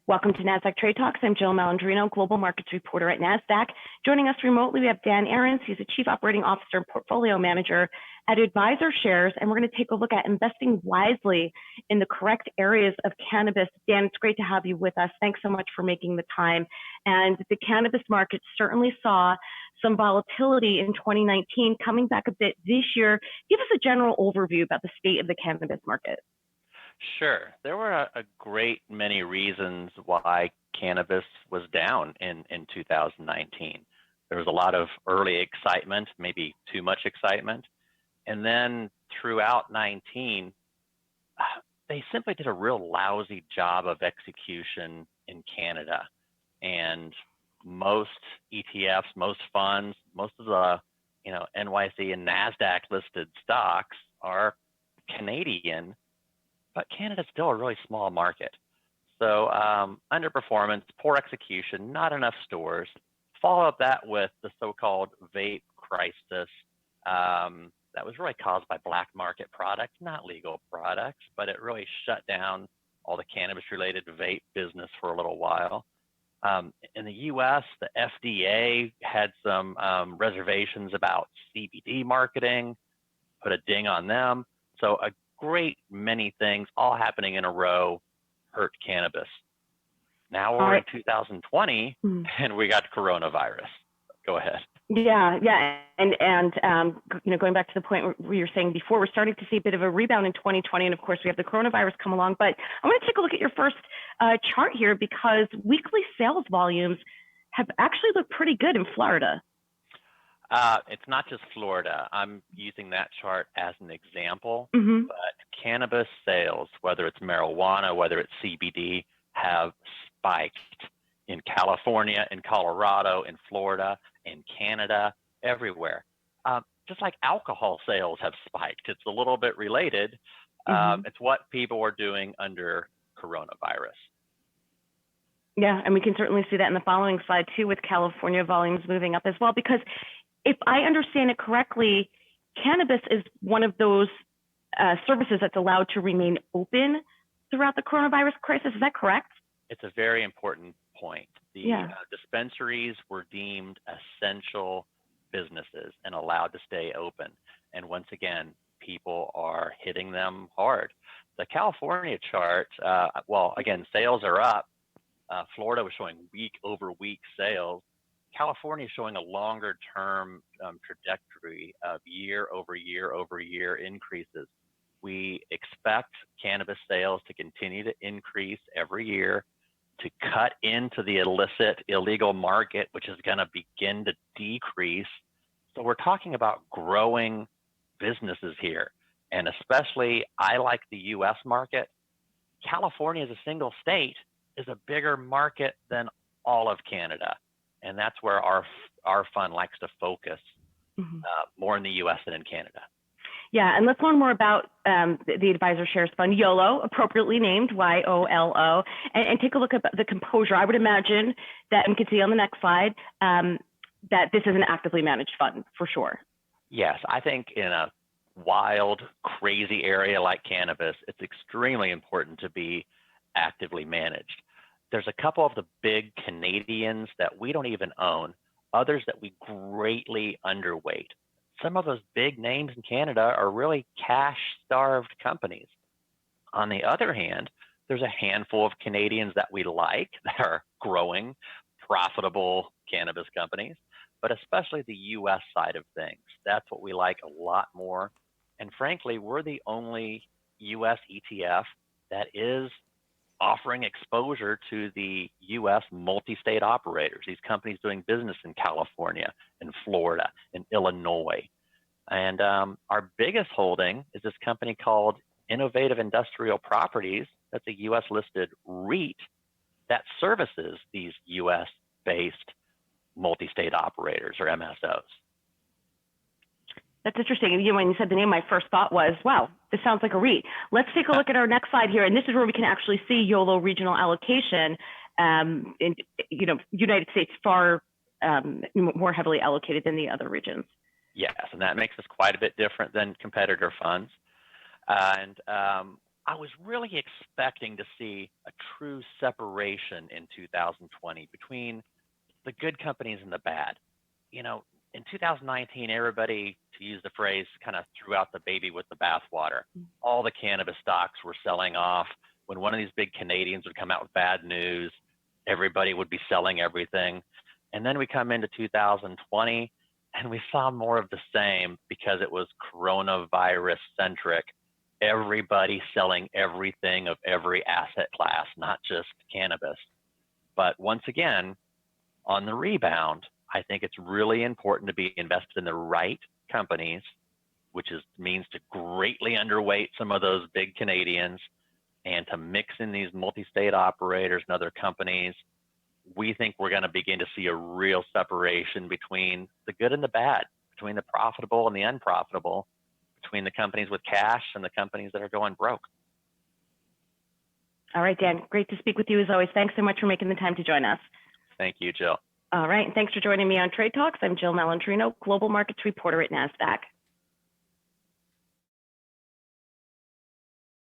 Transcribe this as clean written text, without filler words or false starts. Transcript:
Welcome to Nasdaq Trade Talks. I'm Jill Malandrino, Global Markets Reporter at Nasdaq. Joining us remotely, we have Dan Ahrens. He's the Chief Operating Officer and Portfolio Manager at Advisor Shares, and we're going to take a look at investing wisely in the correct areas of cannabis. Dan, it's great to have you with us. Thanks so much for making the time. And the cannabis market certainly saw some volatility in 2019, coming back a bit this year. Give us a general overview about the state of the cannabis market. Sure. There were a great many reasons why cannabis was down in 2019. There was a lot of early excitement, maybe too much excitement. And then throughout 19, they simply did a real lousy job of execution in Canada. And most ETFs, most funds, most of the NYC and Nasdaq listed stocks are Canadian, but Canada's still a really small market. So underperformance, poor execution, not enough stores. Follow up that with the so-called vape crisis that was really caused by black market products, not legal products, but it really shut down all the cannabis-related vape business for a little while. In the U.S., the FDA had some reservations about CBD marketing, put a ding on them. So a great many things all happening in a row hurt cannabis. Now we're in 2020 and we got coronavirus. Go ahead. Yeah. And going back to the point where you're saying before, we're starting to see a bit of a rebound in 2020. And of course, we have the coronavirus come along. But I want to take a look at your first chart here, because weekly sales volumes have actually looked pretty good in Florida. It's not just Florida. I'm using that chart as an example, Mm-hmm. but cannabis sales, whether it's marijuana, whether it's CBD, have spiked in California, in Colorado, in Florida, in Canada, everywhere. Just like alcohol sales have spiked. It's a little bit related. Mm-hmm. It's what people are doing under coronavirus. Yeah, and we can certainly see that in the following slide too, with California volumes moving up as well, because if I understand it correctly, cannabis is one of those services that's allowed to remain open throughout the coronavirus crisis. Is that correct? It's a very important point. The dispensaries were deemed essential businesses and allowed to stay open. And once again, people are hitting them hard. The California chart, again, sales are up. Florida was showing week over week sales. California is showing a longer term trajectory of year over year increases. We expect cannabis sales to continue to increase every year, to cut into the illicit, illegal market, which is going to begin to decrease. So we're talking about growing businesses here. And especially, I like the US market. California as a single state is a bigger market than all of Canada. And that's where our fund likes to focus more in the U.S. than in Canada. Yeah, and let's learn more about the Advisor Shares Fund, YOLO, appropriately named YOLO, and take a look at the composure. I would imagine that, and we can see on the next slide, that this is an actively managed fund for sure. Yes, I think in a wild, crazy area like cannabis, it's extremely important to be actively managed. There's a couple of the big Canadians that we don't even own, others that we greatly underweight. Some of those big names in Canada are really cash-starved companies. On the other hand, there's a handful of Canadians that we like that are growing, profitable cannabis companies, but especially the U.S. side of things. That's what we like a lot more. And frankly, we're the only U.S. ETF that is offering exposure to the U.S. multi-state operators, these companies doing business in California, in Florida, in Illinois. And our biggest holding is this company called Innovative Industrial Properties. That's a U.S. listed REIT that services these U.S.-based multi-state operators, or MSOs. That's interesting. And when you said the name, my first thought was, wow, this sounds like a REIT. Let's take a look at our next slide here. And this is where we can actually see YOLO regional allocation. In United States far more heavily allocated than the other regions. Yes, and that makes us quite a bit different than competitor funds. And I was really expecting to see a true separation in 2020 between the good companies and the bad. You know, in 2019, everybody, to use the phrase, kind of threw out the baby with the bathwater. All the cannabis stocks were selling off. When one of these big Canadians would come out with bad news, everybody would be selling everything. And then we come into 2020 and we saw more of the same because it was coronavirus centric. Everybody selling everything of every asset class, not just cannabis. But once again, on the rebound, I think it's really important to be invested in the right companies, which means to greatly underweight some of those big Canadians and to mix in these multi-state operators and other companies. We think we're going to begin to see a real separation between the good and the bad, between the profitable and the unprofitable, between the companies with cash and the companies that are going broke. All right, Dan, great to speak with you as always. Thanks so much for making the time to join us. Thank you, Jill. All right, and thanks for joining me on Trade Talks. I'm Jill Malandrino, Global Markets Reporter at Nasdaq.